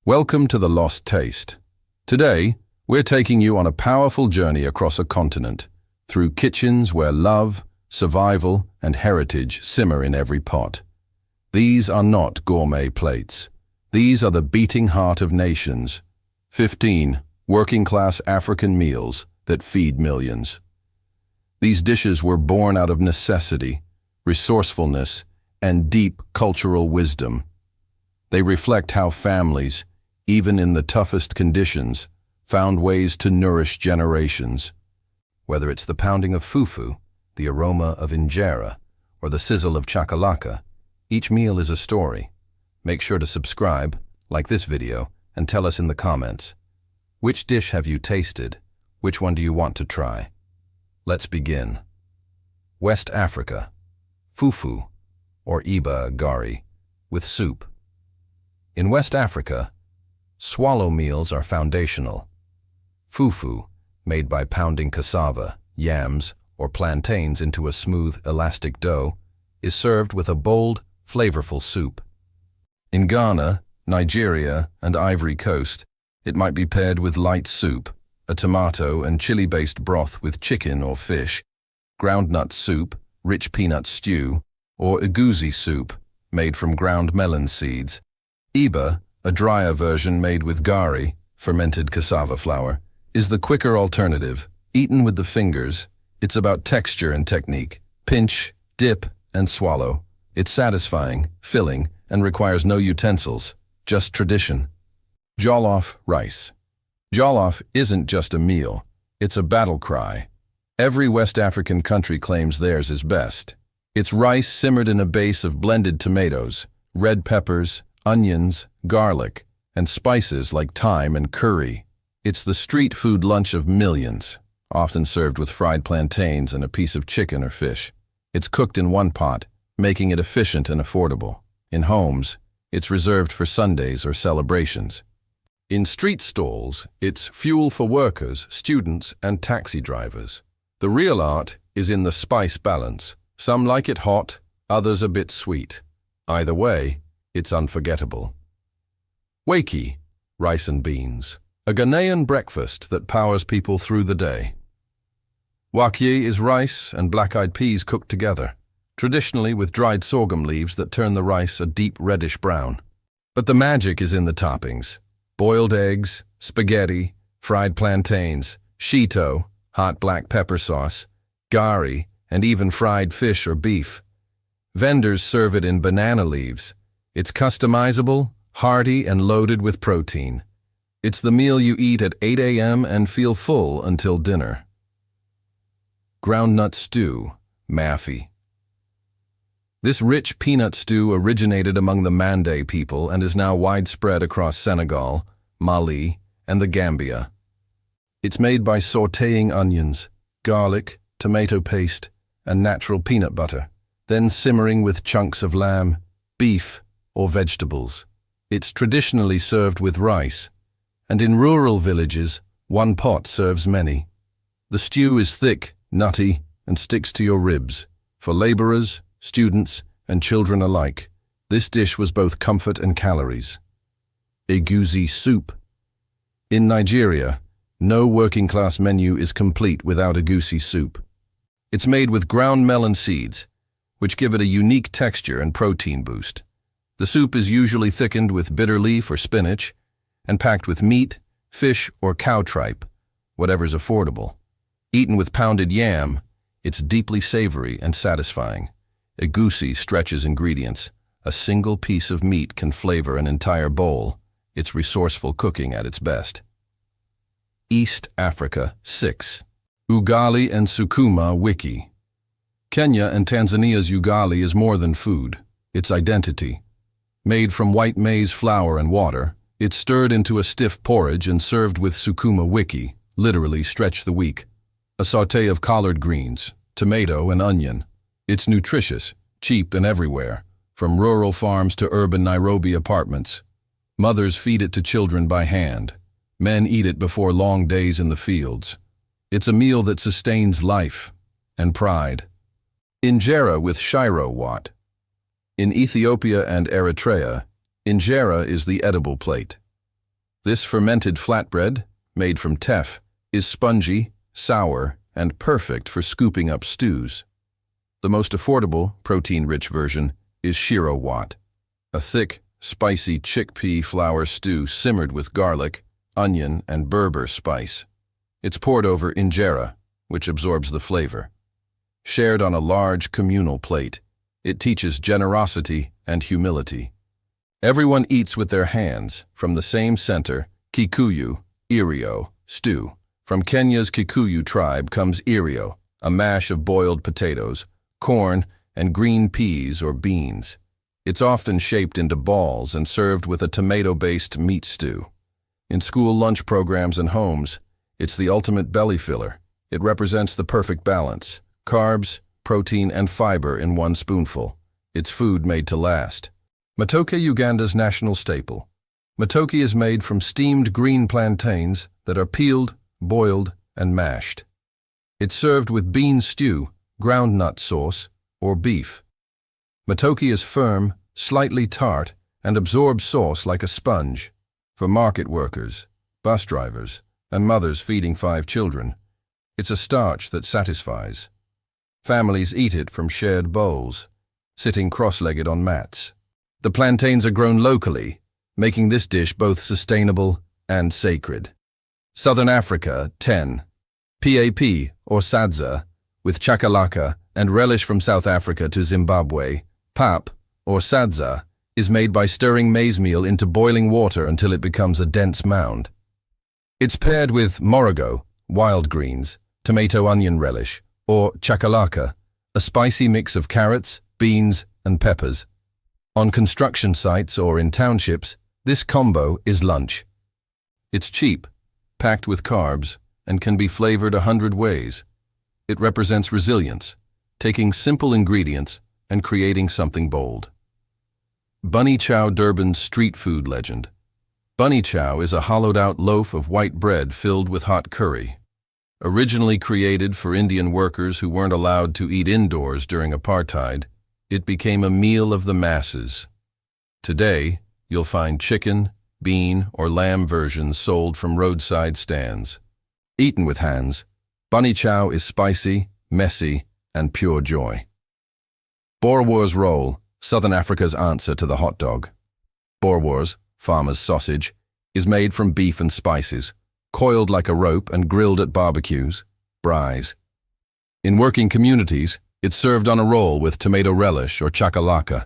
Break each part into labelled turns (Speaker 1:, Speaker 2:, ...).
Speaker 1: Welcome to The Lost Taste. Today, we're taking you on a powerful journey across a continent, through kitchens where love, survival, and heritage simmer in every pot. These are not gourmet plates. These are the beating heart of nations. 15 working-class African meals that feed millions. These dishes were born out of necessity, resourcefulness, and deep cultural wisdom. They reflect how families, even in the toughest conditions, found ways to nourish generations. Whether it's the pounding of fufu, the aroma of injera, or the sizzle of chakalaka, each meal is a story. Make sure to subscribe, like this video, and tell us in the comments. Which dish have you tasted? Which one do you want to try? Let's begin. West Africa, fufu, or iba gari, with soup. In West Africa, swallow meals are foundational. Fufu, made by pounding cassava, yams, or plantains into a smooth, elastic dough, is served with a bold, flavorful soup. In Ghana, Nigeria, and Ivory Coast, it might be paired with light soup, a tomato and chili-based broth with chicken or fish, groundnut soup, rich peanut stew, or egusi soup, made from ground melon seeds. Iba, a drier version made with gari, fermented cassava flour, is the quicker alternative. Eaten with the fingers, it's about texture and technique. Pinch, dip, and swallow. It's satisfying, filling, and requires no utensils, just tradition. Jollof rice. Jollof isn't just a meal, it's a battle cry. Every West African country claims theirs is best. It's rice simmered in a base of blended tomatoes, red peppers, onions, garlic, and spices like thyme and curry. It's the street food lunch of millions, often served with fried plantains and a piece of chicken or fish. It's cooked in one pot, making it efficient and affordable. In homes, it's reserved for Sundays or celebrations. In street stalls, it's fuel for workers, students, and taxi drivers. The real art is in the spice balance. Some like it hot, others a bit sweet. Either way, it's unforgettable. Wake, rice and beans, a Ghanaian breakfast that powers people through the day. Wake is rice and black-eyed peas cooked together, traditionally with dried sorghum leaves that turn the rice a deep reddish brown. But the magic is in the toppings. Boiled eggs, spaghetti, fried plantains, shito, hot black pepper sauce, gari, and even fried fish or beef. Vendors serve it in banana leaves. It's customizable, hearty, and loaded with protein. It's the meal you eat at 8 a.m. and feel full until dinner. Groundnut stew, mafi. This rich peanut stew originated among the Mande people and is now widespread across Senegal, Mali, and the Gambia. It's made by sautéing onions, garlic, tomato paste, and natural peanut butter, then simmering with chunks of lamb, beef, or vegetables. It's traditionally served with rice, and in rural villages, one pot serves many. The stew is thick, nutty, and sticks to your ribs. For laborers, students, and children alike, this dish was both comfort and calories. Egusi soup. In Nigeria, no working-class menu is complete without egusi soup. It's made with ground melon seeds, which give it a unique texture and protein boost. The soup is usually thickened with bitter leaf or spinach, and packed with meat, fish, or cow tripe, whatever's affordable. Eaten with pounded yam, it's deeply savory and satisfying. Egusi stretches ingredients. A single piece of meat can flavor an entire bowl. It's resourceful cooking at its best. East Africa 6. Ugali and Sukuma wiki. Kenya and Tanzania's ugali is more than food. It's identity. Made from white maize flour and water, it's stirred into a stiff porridge and served with sukuma wiki, literally stretch the week. A sauté of collard greens, tomato, and onion. It's nutritious, cheap, and everywhere, from rural farms to urban Nairobi apartments. Mothers feed it to children by hand. Men eat it before long days in the fields. It's a meal that sustains life and pride. Injera with shiro wat. In Ethiopia and Eritrea, injera is the edible plate. This fermented flatbread, made from teff, is spongy, sour, and perfect for scooping up stews. The most affordable, protein-rich version is shiro wat, a thick, spicy chickpea flour stew simmered with garlic, onion, and Berber spice. It's poured over injera, which absorbs the flavor. Shared on a large communal plate, it teaches generosity and humility. Everyone eats with their hands, from the same center, Kikuyu, irio, stew. From Kenya's Kikuyu tribe comes irio, a mash of boiled potatoes, corn, and green peas or beans. It's often shaped into balls and served with a tomato-based meat stew. In school lunch programs and homes, it's the ultimate belly filler. It represents the perfect balance: carbs, protein, and fiber in one spoonful. It's food made to last. Matoke, Uganda's national staple. Matoke is made from steamed green plantains that are peeled, boiled, and mashed. It's served with bean stew, groundnut sauce, or beef. Matoke is firm, slightly tart, and absorbs sauce like a sponge. For market workers, bus drivers, and mothers feeding 5 children, it's a starch that satisfies. Families eat it from shared bowls, sitting cross-legged on mats. The plantains are grown locally, making this dish both sustainable and sacred. Southern Africa, 10. PAP, or sadza, with chakalaka and relish from South Africa to Zimbabwe. Pap, or sadza, is made by stirring maize meal into boiling water until it becomes a dense mound. It's paired with morogo, wild greens, tomato-onion relish, or chakalaka, a spicy mix of carrots, beans, and peppers. On construction sites or in townships, this combo is lunch. It's cheap, packed with carbs, and can be flavored 100 ways. It represents resilience, taking simple ingredients and creating something bold. Bunny Chow, Durban's street food legend. Bunny Chow is a hollowed-out loaf of white bread filled with hot curry. Originally created for Indian workers who weren't allowed to eat indoors during apartheid, it became a meal of the masses. Today, you'll find chicken, bean, or lamb versions sold from roadside stands. Eaten with hands, Bunny Chow is spicy, messy, and pure joy. Boerewors roll, Southern Africa's answer to the hot dog. Boerewors, farmer's sausage, is made from beef and spices, coiled like a rope and grilled at barbecues, braais. In working communities, it's served on a roll with tomato relish or chakalaka.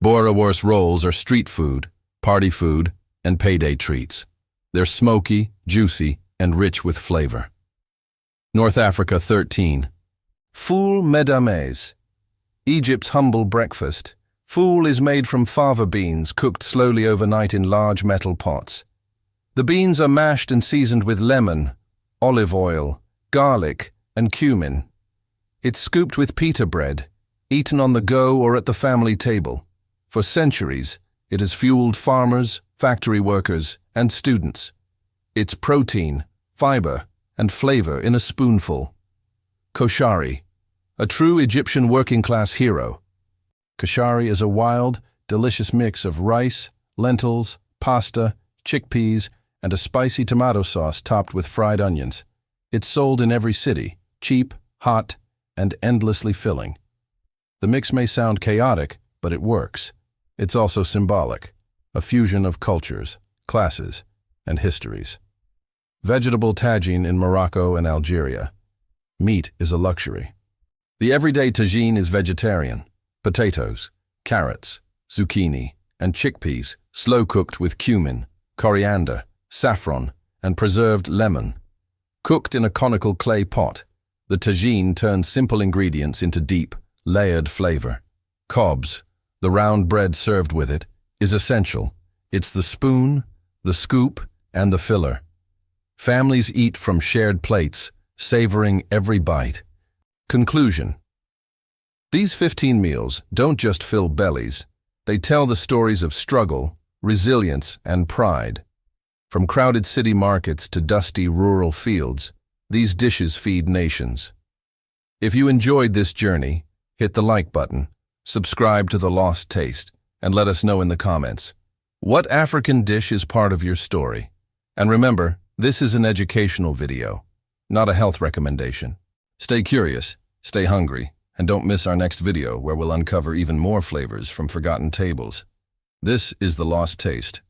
Speaker 1: Boerewors rolls are street food, party food, and payday treats. They're smoky, juicy, and rich with flavor. North Africa, 13. Fool maize. Egypt's humble breakfast. Fool is made from fava beans cooked slowly overnight in large metal pots. The beans are mashed and seasoned with lemon, olive oil, garlic, and cumin. It's scooped with pita bread, eaten on the go or at the family table. For centuries, it has fueled farmers, factory workers, and students. It's protein, fiber, and flavor in a spoonful. Koshari, a true Egyptian working-class hero. Koshari is a wild, delicious mix of rice, lentils, pasta, chickpeas, and a spicy tomato sauce topped with fried onions. It's sold in every city, cheap, hot, and endlessly filling. The mix may sound chaotic, but it works. It's also symbolic, a fusion of cultures, classes, and histories. Vegetable tagine in Morocco and Algeria. Meat is a luxury. The everyday tagine is vegetarian. Potatoes, carrots, zucchini, and chickpeas, slow-cooked with cumin, coriander, saffron, and preserved lemon. Cooked in a conical clay pot, the tagine turns simple ingredients into deep, layered flavor. Cobs, the round bread served with it, is essential. It's the spoon, the scoop, and the filler. Families eat from shared plates, savoring every bite. Conclusion. These 15 meals don't just fill bellies, they tell the stories of struggle, resilience, and pride. From crowded city markets to dusty rural fields, these dishes feed nations. If you enjoyed this journey, hit the like button, subscribe to The Lost Taste, and let us know in the comments. What African dish is part of your story? And remember, this is an educational video, not a health recommendation. Stay curious, stay hungry, and don't miss our next video where we'll uncover even more flavors from forgotten tables. This is The Lost Taste.